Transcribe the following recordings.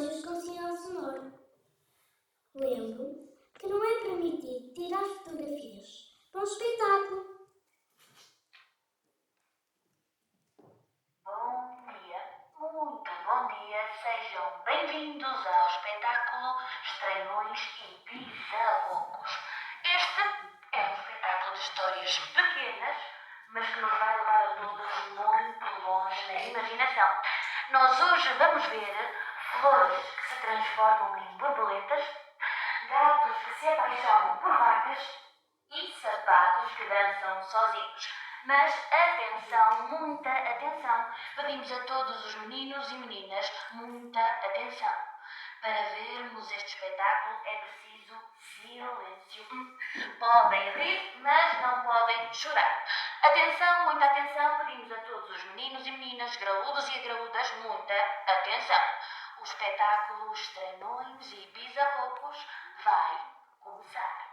relógios com sinal sonoro. Lembro que não é permitido tirar fotografias para um espetáculo. Muito bom dia, sejam bem-vindos ao espetáculo Estranhões e Bizarrocos. Este é um espetáculo de histórias pequenas, mas que nos vai levar a todos muito longe na imaginação. Nós hoje vamos ver flores que se transformam em borboletas, gatos que se apaixonam por vacas e sapatos que dançam sozinhos. Mas atenção, muita atenção. Pedimos a todos os meninos e meninas muita atenção. Para vermos este espetáculo é preciso silêncio. Podem rir, mas não podem chorar. Atenção, muita atenção. Pedimos a todos os meninos e meninas, graúdos e graúdas, muita atenção. O espetáculo Estranhões e Bizarrocos vai começar.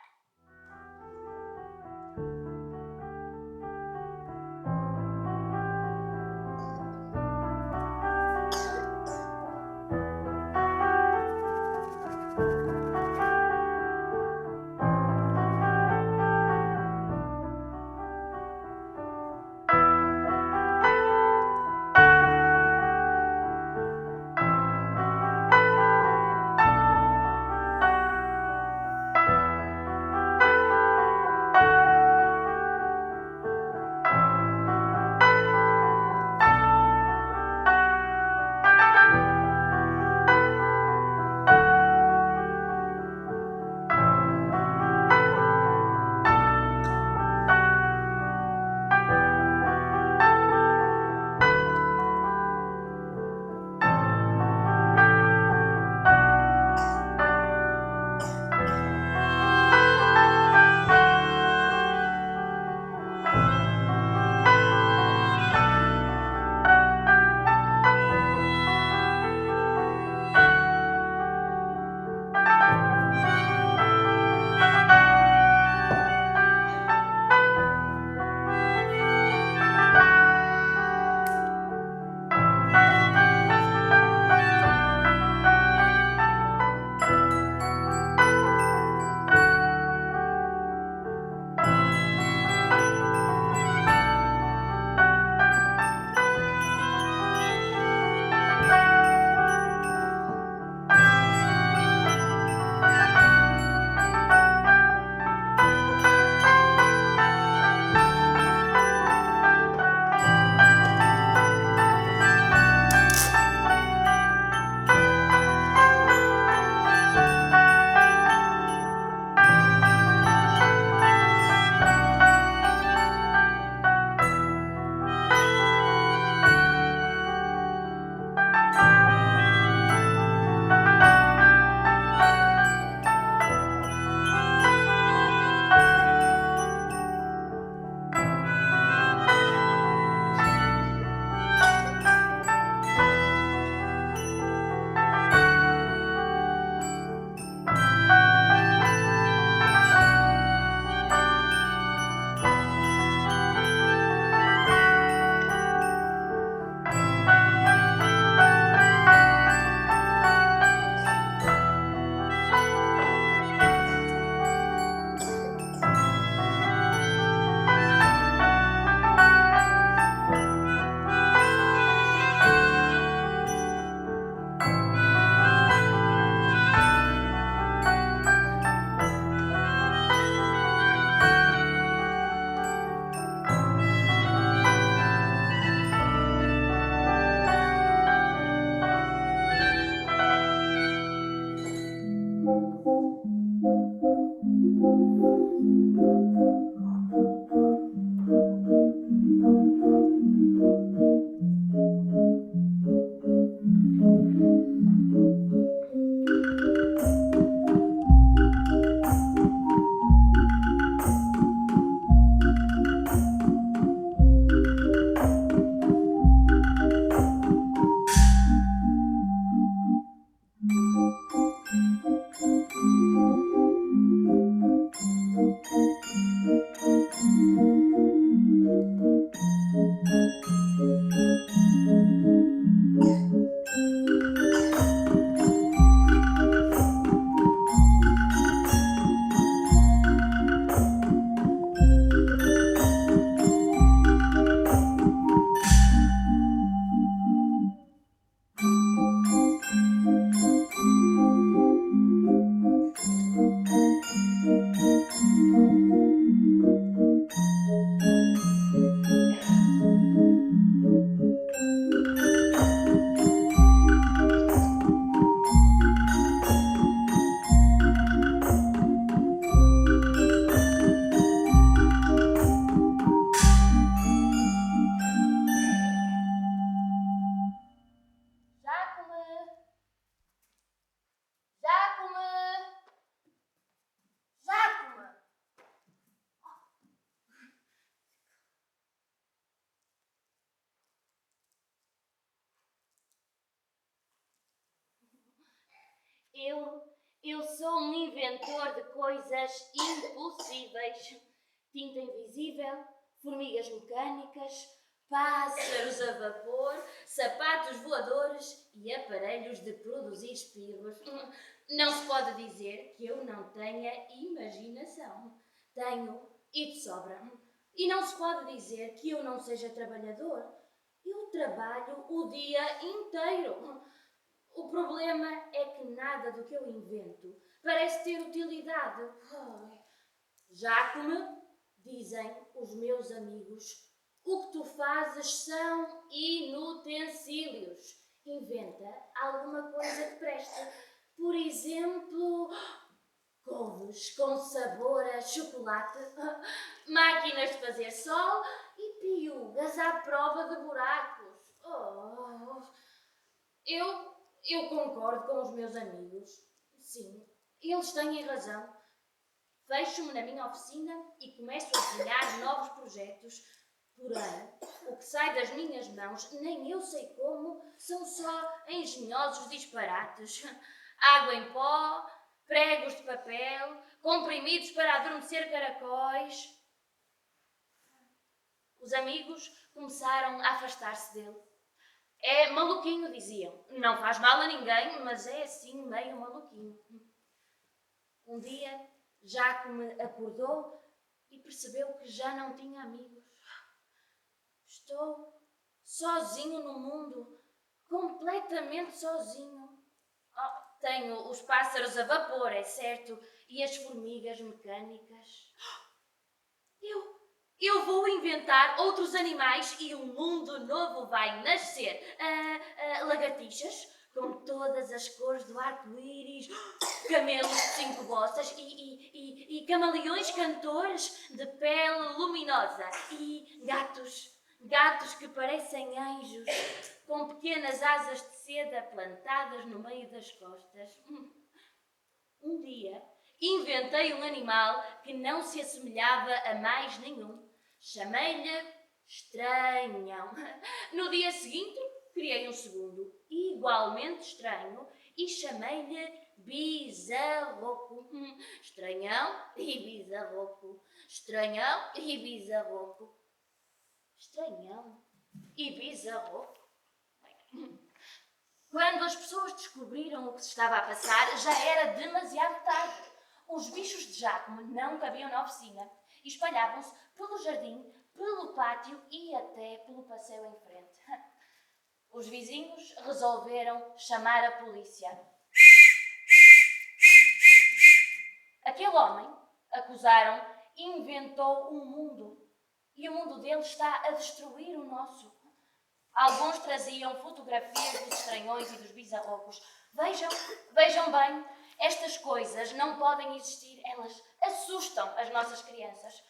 Eu sou um inventor de coisas impossíveis. Tinta invisível, formigas mecânicas, pássaros a vapor, sapatos voadores e aparelhos de produzir espirros. Não se pode dizer que eu não tenha imaginação. Tenho e de sobra. E não se pode dizer que eu não seja trabalhador. Eu trabalho o dia inteiro. O problema é que nada do que eu invento parece ter utilidade. Já como dizem os meus amigos, o que tu fazes são inutensílios. Inventa alguma coisa que preste. Por exemplo, couves com sabor a chocolate, máquinas de fazer sol e piugas à prova de buracos. Eu concordo com os meus amigos. Sim, eles têm razão. Fecho-me na minha oficina e começo a desenhar novos projetos. Porém, o que sai das minhas mãos, nem eu sei como, são só engenhosos disparates. Água em pó, pregos de papel, comprimidos para adormecer caracóis. Os amigos começaram a afastar-se dele. É maluquinho, diziam. Não faz mal a ninguém, mas é assim meio maluquinho. Um dia, Jacome acordou e percebeu que já não tinha amigos. Estou sozinho no mundo, completamente sozinho. Tenho os pássaros a vapor, é certo, e as formigas mecânicas. Eu vou inventar outros animais e um mundo novo vai nascer. Lagartixas, com todas as cores do arco-íris, camelos de 5 bossas e camaleões cantores de pele luminosa e gatos que parecem anjos, com pequenas asas de seda plantadas no meio das costas. Um dia, inventei um animal que não se assemelhava a mais nenhum. Chamei-lhe Estranhão. No dia seguinte, criei um segundo, igualmente estranho, e chamei-lhe Bizarroco. Estranhão e Bizarroco. Estranhão e Bizarroco. Estranhão e Bizarroco. Quando as pessoas descobriram o que se estava a passar, já era demasiado tarde. Os bichos de Jacome não cabiam na oficina e espalhavam-se pelo jardim, pelo pátio e até pelo passeio em frente. Os vizinhos resolveram chamar a polícia. Aquele homem, acusaram, inventou um mundo. E o mundo dele está a destruir o nosso. Alguns traziam fotografias dos estranhões e dos bizarrocos. Vejam bem, estas coisas não podem existir. Elas assustam as nossas crianças.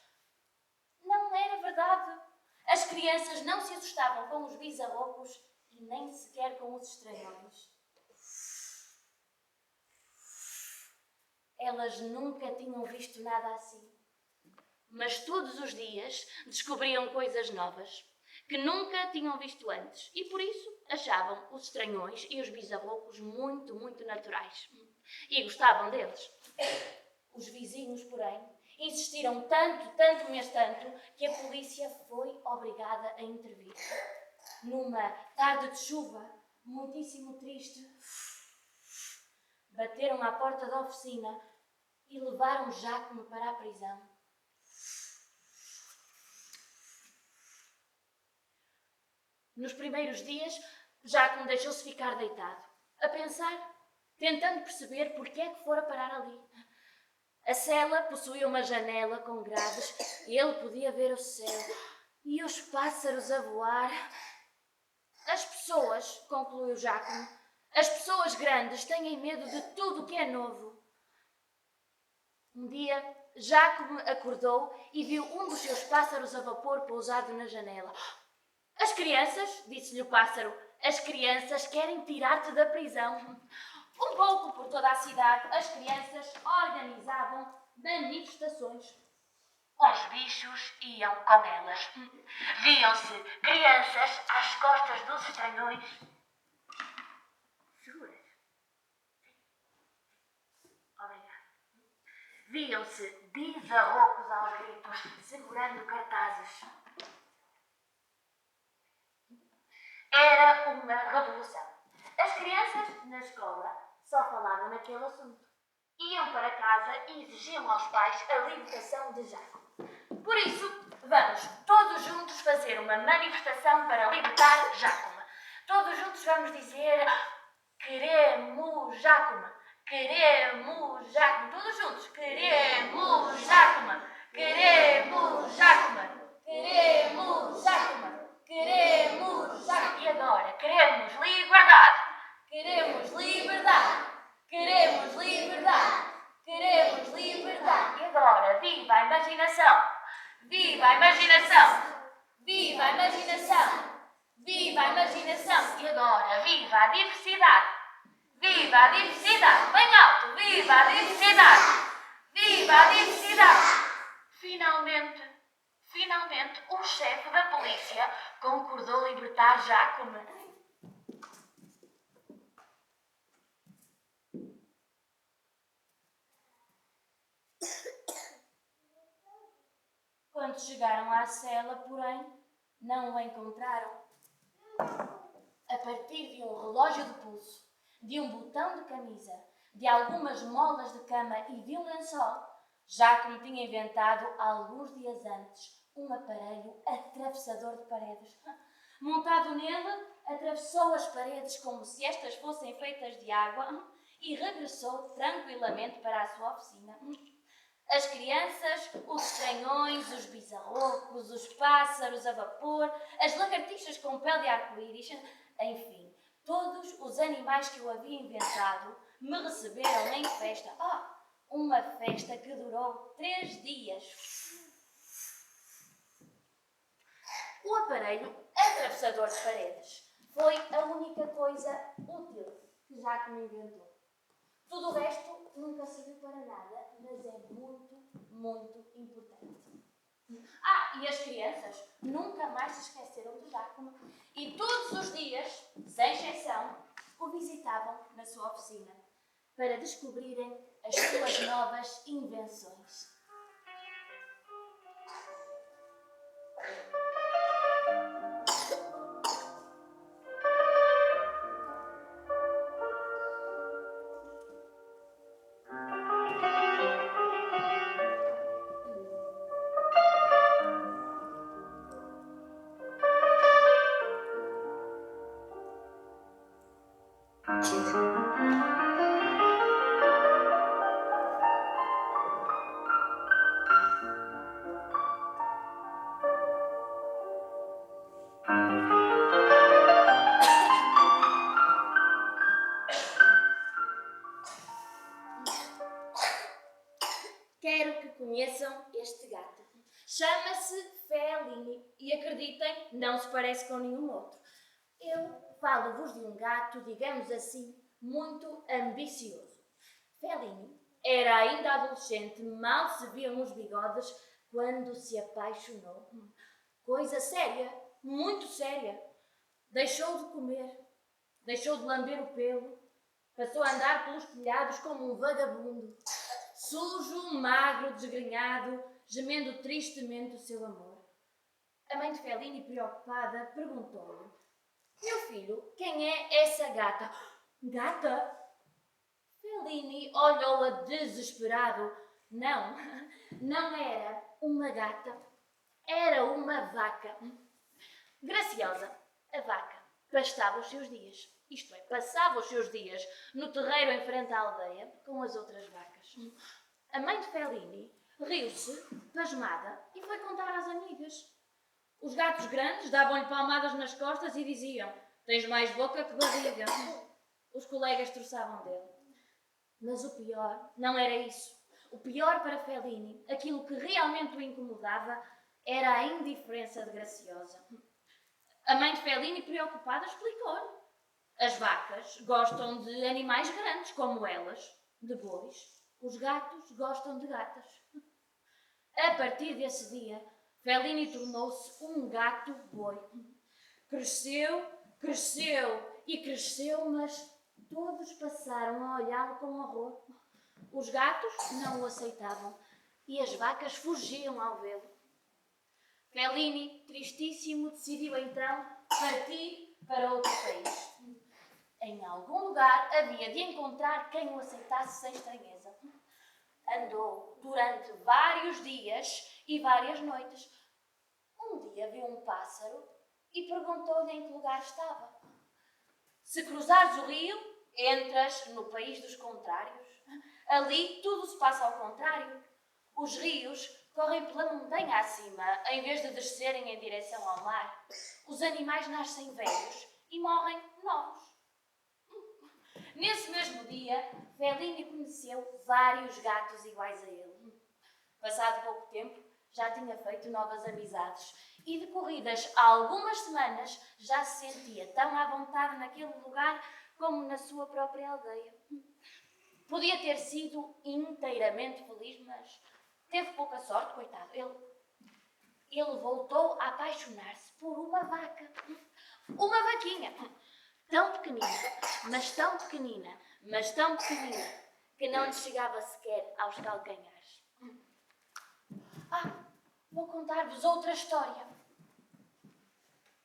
Não era verdade. As crianças não se assustavam com os bizarrocos e nem sequer com os estranhões. Elas nunca tinham visto nada assim. Mas todos os dias descobriam coisas novas que nunca tinham visto antes e por isso achavam os estranhões e os bizarrocos muito, muito naturais e gostavam deles. Os vizinhos, porém, insistiram tanto, mas tanto, que a polícia foi obrigada a intervir. Numa tarde de chuva, muitíssimo triste, bateram à porta da oficina e levaram Jacome para a prisão. Nos primeiros dias, Jacome deixou-se ficar deitado, a pensar, tentando perceber porque é que fora parar ali. A cela possuía uma janela com grades e ele podia ver o céu e os pássaros a voar. As pessoas, concluiu Jacome, as pessoas grandes têm medo de tudo o que é novo. Um dia, Jacome acordou e viu um dos seus pássaros a vapor pousado na janela. As crianças, disse-lhe o pássaro, as crianças querem tirar-te da prisão. Um pouco por toda a cidade, as crianças organizavam manifestações. Os bichos iam com elas. Viam-se crianças às costas dos estranhões. Seguras. viam-se bisarrocos aos gritos, segurando cartazes. Era uma revolução. As crianças, na escola, só falavam naquele assunto. Iam para casa e exigiam aos pais a libertação de Jaco. Por isso, vamos todos juntos fazer uma manifestação para libertar Jácome. Todos juntos vamos dizer: queremos Jácome, queremos Jácome. Todos juntos: queremos Jácome, queremos Jácome, queremos Jácome, queremos Jácome. E agora, queremos liberdade, queremos liberdade, queremos liberdade, queremos liberdade. E agora, viva a imaginação! Viva a imaginação! Viva a imaginação! Viva a imaginação! E agora, viva a diversidade! Viva a diversidade! Bem alto! Viva a diversidade! Viva a diversidade! Finalmente, o chefe da polícia concordou libertar Jácome. Quando chegaram à cela, porém, não o encontraram. A partir de um relógio de pulso, de um botão de camisa, de algumas molas de cama e de um lençol, Jácome tinha inventado, alguns dias antes, um aparelho atravessador de paredes. Montado nele, atravessou as paredes como se estas fossem feitas de água e regressou tranquilamente para a sua oficina. As crianças, os estranhões, os bisarrocos, os pássaros a vapor, as lagartixas com pele de arco-íris, enfim, todos os animais que eu havia inventado me receberam em festa. Uma festa que durou 3 dias. O aparelho atravessador de paredes foi a única coisa útil que Jácome inventou. Tudo o resto nunca serviu para nada, mas é muito, muito importante. E as crianças nunca mais se esqueceram de Jácome e todos os dias, sem exceção, o visitavam na sua oficina para descobrirem as suas novas invenções. Quero que conheçam este gato. Chama-se Fellini e, acreditem, não se parece com nenhum outro. Eu falo-vos de um gato, digamos assim, muito ambicioso. Fellini era ainda adolescente, mal se viam os bigodes quando se apaixonou. Coisa séria, muito séria. Deixou de comer, deixou de lamber o pelo, passou a andar pelos telhados como um vagabundo. Sujo, magro, desgrenhado, gemendo tristemente o seu amor. A mãe de Fellini, preocupada, perguntou-lhe: meu filho, quem é essa gata? Gata? Fellini olhou-a desesperado. Não era uma gata. Era uma vaca. Graciosa, a vaca, pastava os seus dias. Isto é, passava os seus dias no terreiro em frente à aldeia com as outras vacas. A mãe de Fellini riu-se, pasmada, e foi contar às amigas. Os gatos grandes davam-lhe palmadas nas costas e diziam: tens mais boca que barriga. Os colegas troçavam dele. Mas o pior não era isso. O pior para Fellini, aquilo que realmente o incomodava, era a indiferença de Graciosa. A mãe de Fellini, preocupada, explicou-lhe: as vacas gostam de animais grandes, como elas, de bois. Os gatos gostam de gatas. A partir desse dia, Fellini tornou-se um gato-boi. Cresceu e cresceu, mas todos passaram a olhá-lo com horror. Os gatos não o aceitavam e as vacas fugiam ao vê-lo. Fellini, tristíssimo, decidiu então partir para outro país. Em algum lugar havia de encontrar quem o aceitasse sem estranheza. Andou durante vários dias e várias noites. Um dia viu um pássaro e perguntou-lhe em que lugar estava. Se cruzares o rio, entras no país dos contrários. Ali tudo se passa ao contrário. Os rios correm pela montanha acima, em vez de descerem em direção ao mar. Os animais nascem velhos e morrem novos. Nesse mesmo dia, Fellini conheceu vários gatos iguais a ele. Passado pouco tempo, já tinha feito novas amizades e, decorridas algumas semanas, já se sentia tão à vontade naquele lugar como na sua própria aldeia. Podia ter sido inteiramente feliz, mas teve pouca sorte, coitado. Ele voltou a apaixonar-se por uma vaca. Uma vaquinha. Tão pequenina, mas tão pequenina, mas tão pequenina, que não lhe chegava sequer aos calcanhares. Vou contar-vos outra história.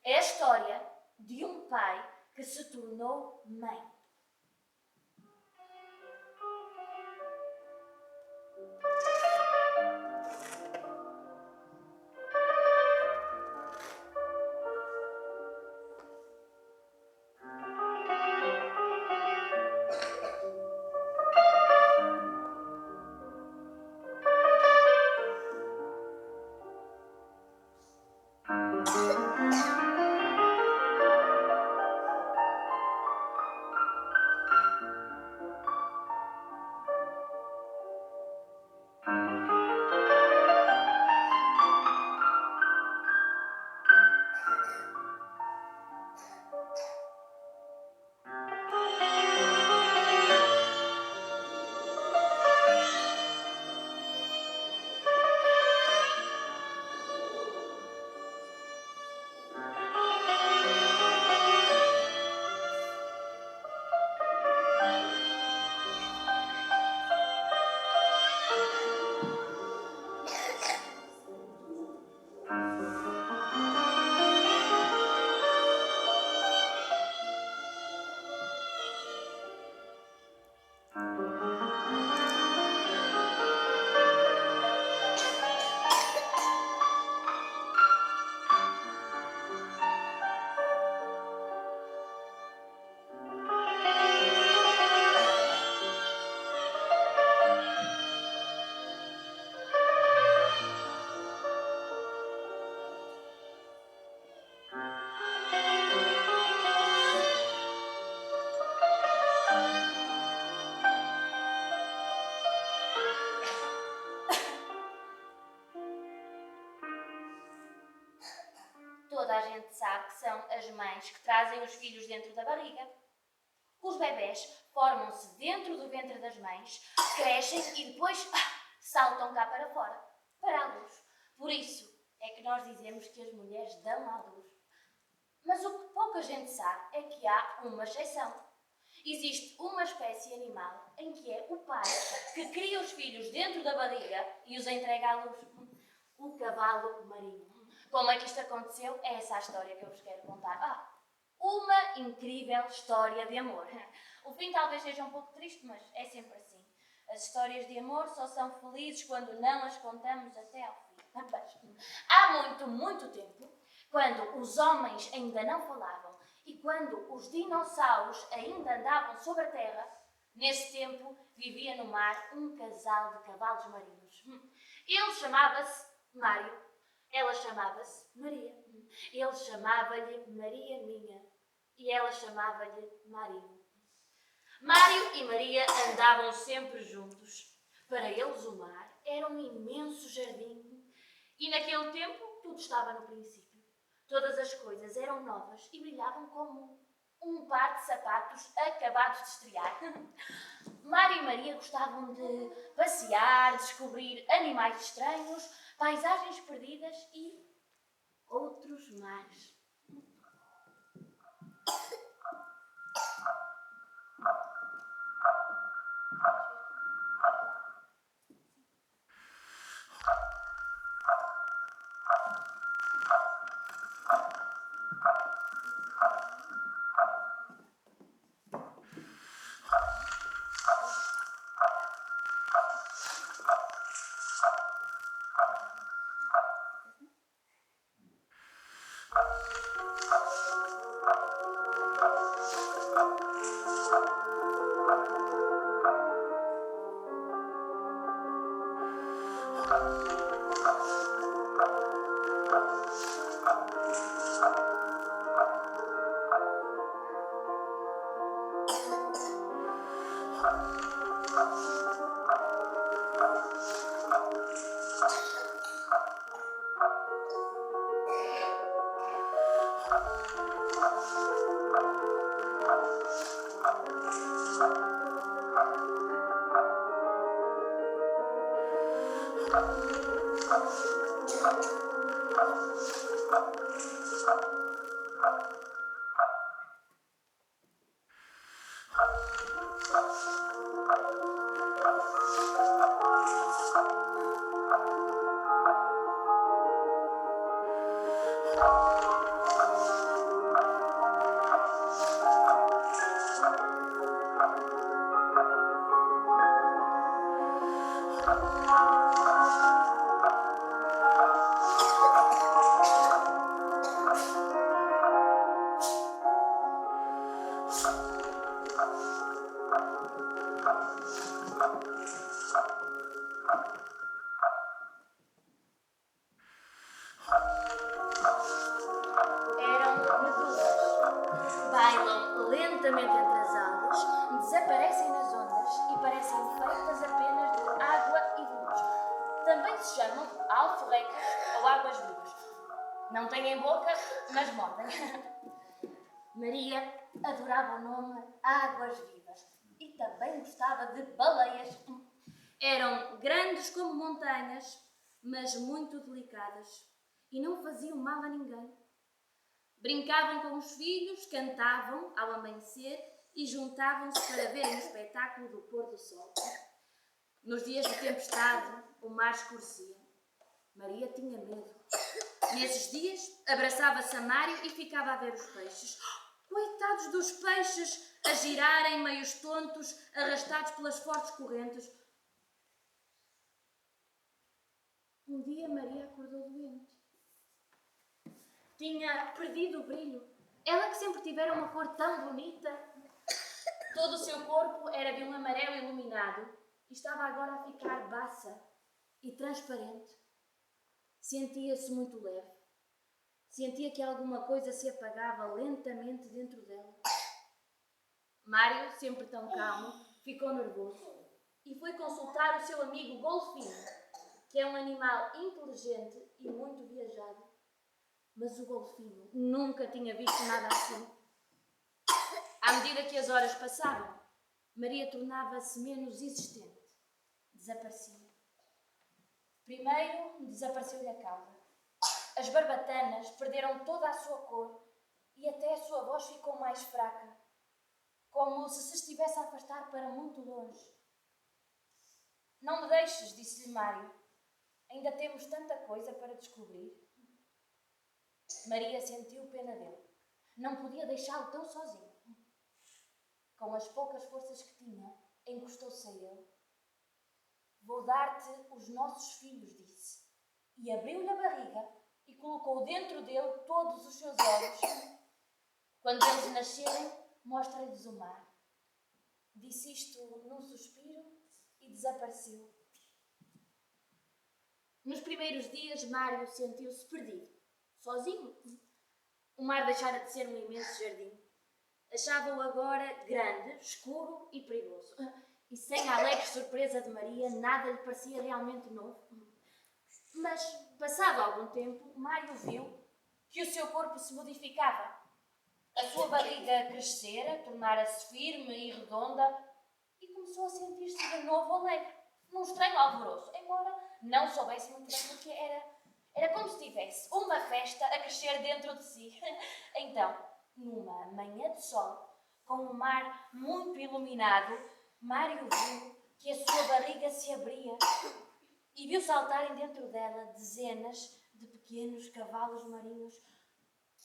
É a história de um pai que se tornou mãe. Toda a gente sabe que são as mães que trazem os filhos dentro da barriga. Os bebés formam-se dentro do ventre das mães, crescem e depois saltam cá para fora, para a luz. Por isso é que nós dizemos que as mulheres dão à luz. Mas o que pouca gente sabe é que há uma exceção. Existe uma espécie animal em que é o pai que cria os filhos dentro da barriga e os entrega à luz. O cavalo marinho. Como é que isto aconteceu? É essa a história que eu vos quero contar. Uma incrível história de amor. O fim talvez seja um pouco triste, mas é sempre assim. As histórias de amor só são felizes quando não as contamos até ao fim. Há muito, muito tempo, quando os homens ainda não falavam e quando os dinossauros ainda andavam sobre a terra, nesse tempo vivia no mar um casal de cavalos marinhos. Ele chamava-se Mário. Ela chamava-se Maria. Ele chamava-lhe Maria Minha. E ela chamava-lhe Marinho. Mário e Maria andavam sempre juntos. Para eles o mar era um imenso jardim. E naquele tempo tudo estava no princípio. Todas as coisas eram novas e brilhavam como um par de sapatos acabados de estrear. Mário e Maria gostavam de passear, descobrir animais estranhos, paisagens perdidas e outros mares. Eram medusas. Bailam lentamente entre as algas, desaparecem nas ondas e parecem feitas apenas de água e de luz. Também se chamam alforrecas ou águas vivas. Não têm boca, mas mordem. Maria adorava o nome Águas Vivas e também gostava de baleias. Eram grandes como montanhas, mas muito delicadas e não faziam mal a ninguém. Brincavam com os filhos, cantavam ao amanhecer e juntavam-se para verem o espetáculo do pôr do sol. Nos dias de tempestade, o mar escurecia. Maria tinha medo. Nesses dias, abraçava-se a Mário e ficava a ver os peixes. Coitados dos peixes, a girarem meios tontos, arrastados pelas fortes correntes. Um dia Maria acordou doente. Tinha perdido o brilho. Ela que sempre tivera uma cor tão bonita. Todo o seu corpo era de um amarelo iluminado e estava agora a ficar baça e transparente. Sentia-se muito leve. Sentia que alguma coisa se apagava lentamente dentro dela. Mário, sempre tão calmo, ficou nervoso e foi consultar o seu amigo golfinho, que é um animal inteligente e muito viajado. Mas o golfinho nunca tinha visto nada assim. À medida que as horas passavam, Maria tornava-se menos existente. Desaparecia. Primeiro desapareceu-lhe a cauda. As barbatanas perderam toda a sua cor e até a sua voz ficou mais fraca, como se estivesse a afastar para muito longe. Não me deixes, disse-lhe Mário. Ainda temos tanta coisa para descobrir. Maria sentiu pena dele. Não podia deixá-lo tão sozinho. Com as poucas forças que tinha, encostou-se a ele. Vou dar-te os nossos filhos, disse. E abriu-lhe a barriga e colocou dentro dele todos os seus olhos. Quando eles nascerem, mostra-lhes o mar. Disse isto num suspiro e desapareceu. Nos primeiros dias, Mário sentiu-se perdido, sozinho. O mar deixara de ser um imenso jardim. Achava-o agora grande, escuro e perigoso. E sem a alegre surpresa de Maria, nada lhe parecia realmente novo. Mas, passado algum tempo, Mário viu que o seu corpo se modificava. A sua barriga crescera, tornara-se firme e redonda e começou a sentir-se de novo alegre, num estranho alvoroço, embora não soubesse muito bem o que era como se tivesse uma festa a crescer dentro de si. Então, numa manhã de sol, com o mar muito iluminado, Mário viu que a sua barriga se abria e viu saltarem dentro dela dezenas de pequenos cavalos marinhos.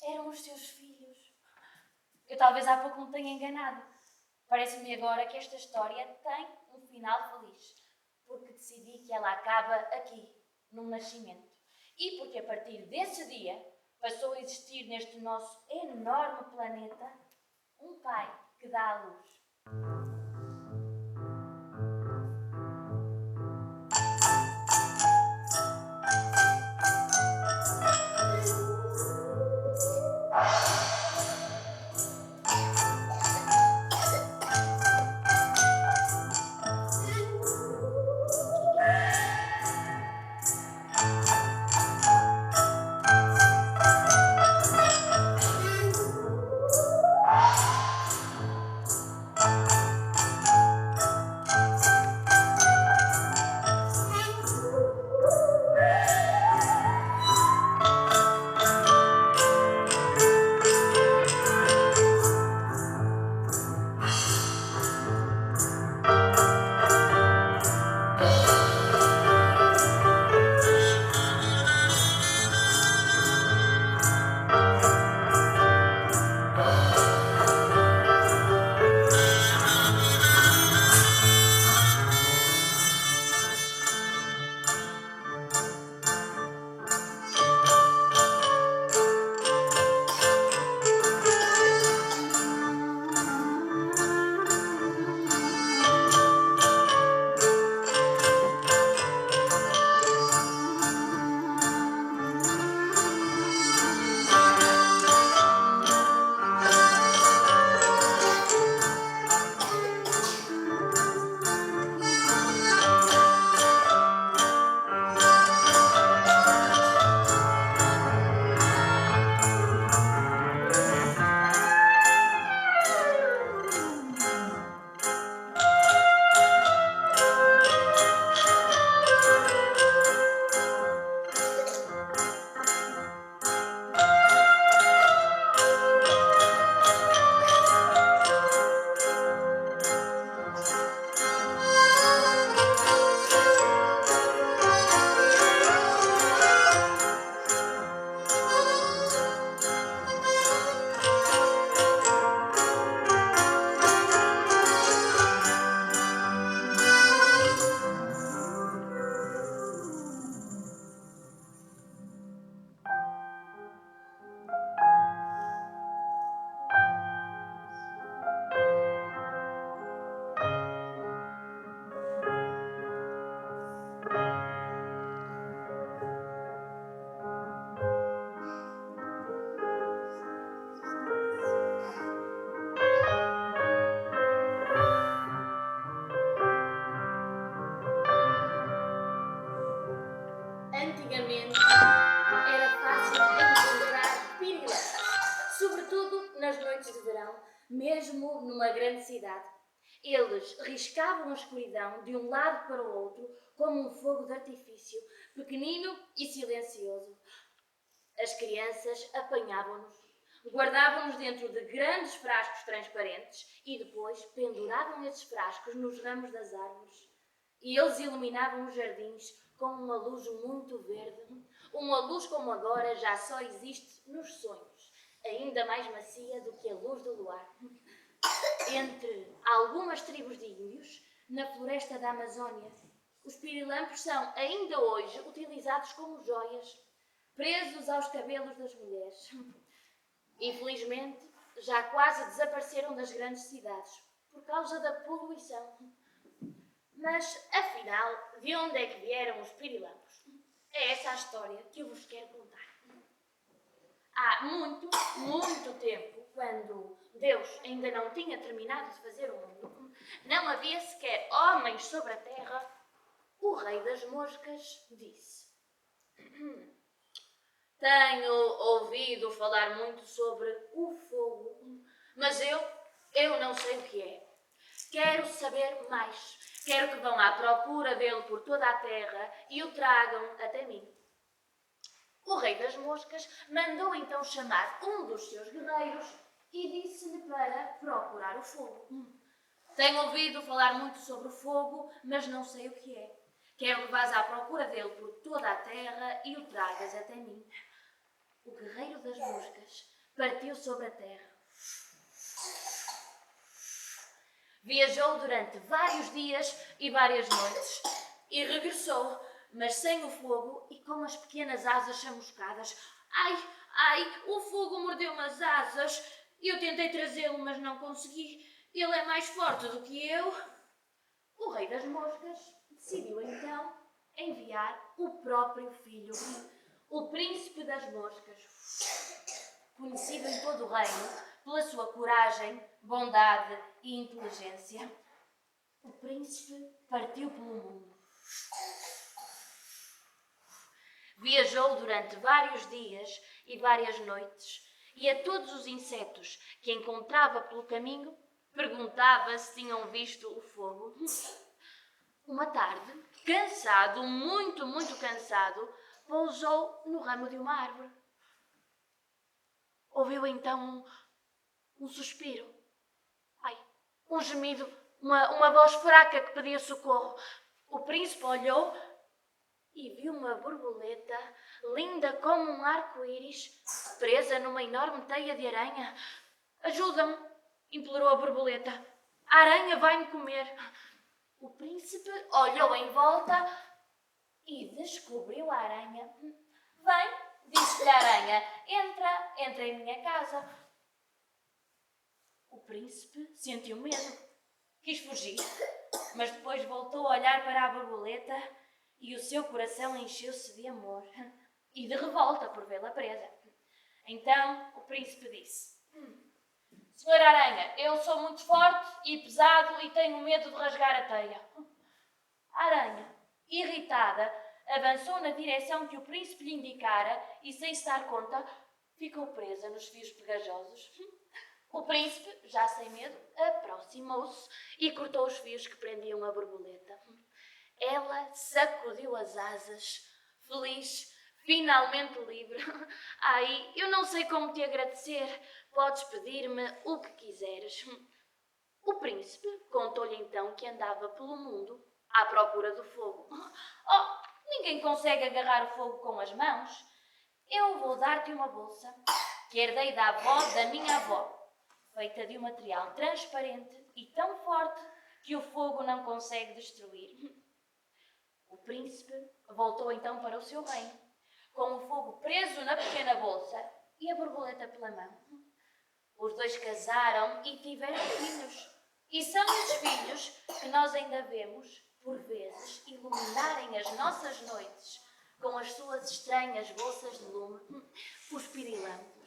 Eram os seus filhos. Eu talvez há pouco me tenha enganado. Parece-me agora que esta história tem um final feliz, porque decidi que ela acaba aqui, num nascimento. E porque a partir desse dia passou a existir neste nosso enorme planeta um pai que dá à luz. mesmo numa grande cidade. Eles riscavam a escuridão de um lado para o outro como um fogo de artifício, pequenino e silencioso. As crianças apanhavam-nos, guardavam-nos dentro de grandes frascos transparentes e depois penduravam esses frascos nos ramos das árvores. E eles iluminavam os jardins com uma luz muito verde, uma luz como agora já só existe nos sonhos, ainda mais macia do que a luz do luar. Entre algumas tribos de índios, na floresta da Amazónia, os pirilampos são ainda hoje utilizados como joias, presos aos cabelos das mulheres. Infelizmente, já quase desapareceram das grandes cidades por causa da poluição. Mas, afinal, de onde é que vieram os pirilampos? É essa a história que eu vos quero contar. Há muito, muito tempo, quando Deus ainda não tinha terminado de fazer o mundo, não havia sequer homens sobre a terra, o rei das moscas disse: tenho ouvido falar muito sobre o fogo, mas eu não sei o que é. Quero saber mais. Quero que vão à procura dele por toda a terra e o tragam até mim. O rei das moscas mandou então chamar um dos seus guerreiros e disse-lhe para procurar o fogo. Tenho ouvido falar muito sobre o fogo, mas não sei o que é. Quero que vás à procura dele por toda a terra e o tragas até mim. O guerreiro das moscas partiu sobre a terra. Viajou durante vários dias e várias noites e regressou, mas sem o fogo e com as pequenas asas chamuscadas. Ai, o fogo mordeu-me as asas. Eu tentei trazê-lo, mas não consegui. Ele é mais forte do que eu. O rei das moscas decidiu então enviar o próprio filho, o príncipe das moscas, conhecido em todo o reino pela sua coragem, bondade e inteligência. O príncipe partiu pelo mundo. Viajou durante vários dias e várias noites e a todos os insetos que encontrava pelo caminho perguntava se tinham visto o fogo. Uma tarde, cansado, muito cansado, pousou no ramo de uma árvore. Ouviu então um suspiro, um gemido, uma voz fraca que pedia socorro. O príncipe olhou e viu uma borboleta linda como um arco-íris presa numa enorme teia de aranha. Ajuda-me, implorou a borboleta. A aranha vai-me comer. O príncipe olhou em volta e descobriu a aranha. Vem, disse-lhe a aranha, entra em minha casa. O príncipe sentiu medo. Quis fugir, mas depois voltou a olhar para a borboleta e o seu coração encheu-se de amor e de revolta por vê-la presa. Então o príncipe disse: Senhora aranha, eu sou muito forte e pesado e tenho medo de rasgar a teia. A aranha, irritada, avançou na direção que o príncipe lhe indicara e, sem se dar conta, ficou presa nos fios pegajosos. O príncipe, já sem medo, aproximou-se e cortou os fios que prendiam a borboleta. Ela sacudiu as asas, feliz, finalmente livre. Ai, eu não sei como te agradecer. Podes pedir-me o que quiseres. O príncipe contou-lhe então que andava pelo mundo à procura do fogo. Ninguém consegue agarrar o fogo com as mãos. Eu vou dar-te uma bolsa que herdei da avó da minha avó, feita de um material transparente e tão forte que o fogo não consegue destruir. O príncipe voltou então para o seu reino, com o fogo preso na pequena bolsa e a borboleta pela mão. Os dois casaram e tiveram filhos. E são esses filhos que nós ainda vemos, por vezes, iluminarem as nossas noites com as suas estranhas bolsas de lume, os pirilampos.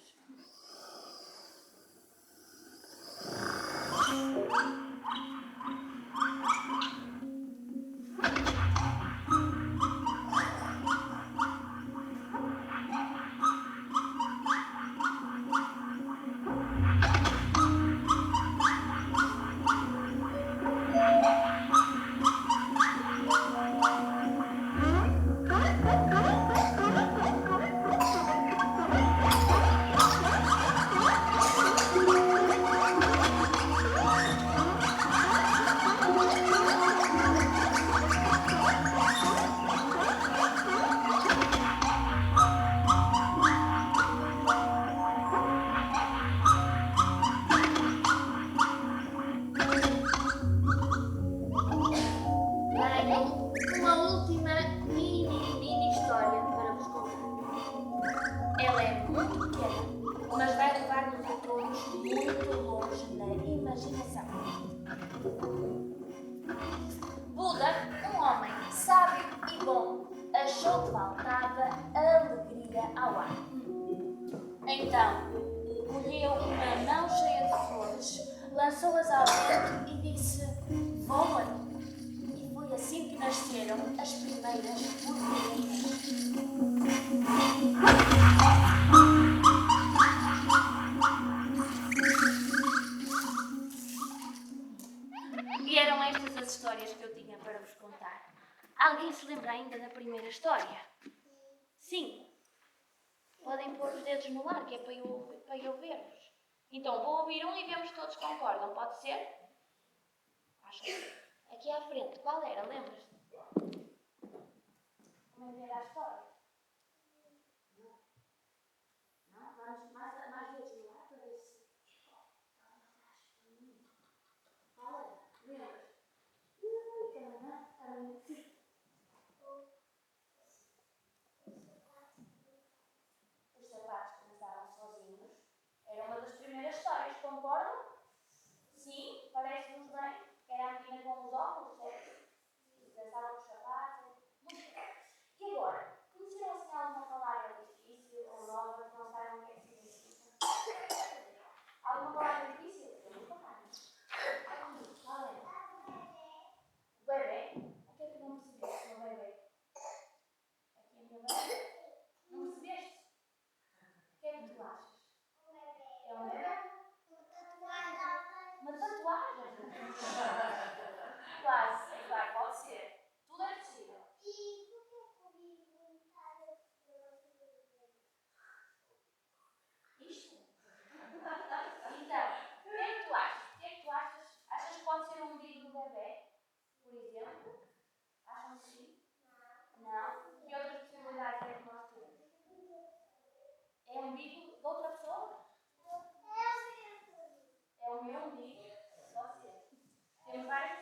nasceram as primeiras borboletas. E eram estas as histórias que eu tinha para vos contar. Alguém se lembra ainda da primeira história? Sim. Podem pôr os dedos no ar, que é para eu ver-vos. Então, vou ouvir um e vemos se todos concordam. Pode ser? Acho que sim. Aqui à frente. Qual era? Lembras-te? Como é que era a história? Não? Vamos mais vezes no ar para ver se... Fala. Lembras? Os sapatos começaram sozinhos. Era uma das primeiras histórias. Concordam? Sim? Parece-nos bem? Era a menina com os óculos, certo? Dançavam os sapatos. Muito bem. E agora? Conheceram assim alguma palavra difícil ou nova que não sabem o que é que significa? Alguma palavra difícil? Temos palavras. Qual é? O bebê? O que é que não percebeste no bebê? Aqui a minha bebê? Não percebeste? O que é que tu achas? É um bebê? Uma tatuagem? Quase, é claro, pode ser. Tudo é possível. Isto? Então, o que é que tu achas? O que é que tu achas? Achas que pode ser um umbigo do bebê? Por exemplo? Acham que sim? Não? Que outras possibilidades é que nós temos? É um umbigo de outra pessoa? É o meu umbigo? Pode ser. Temos várias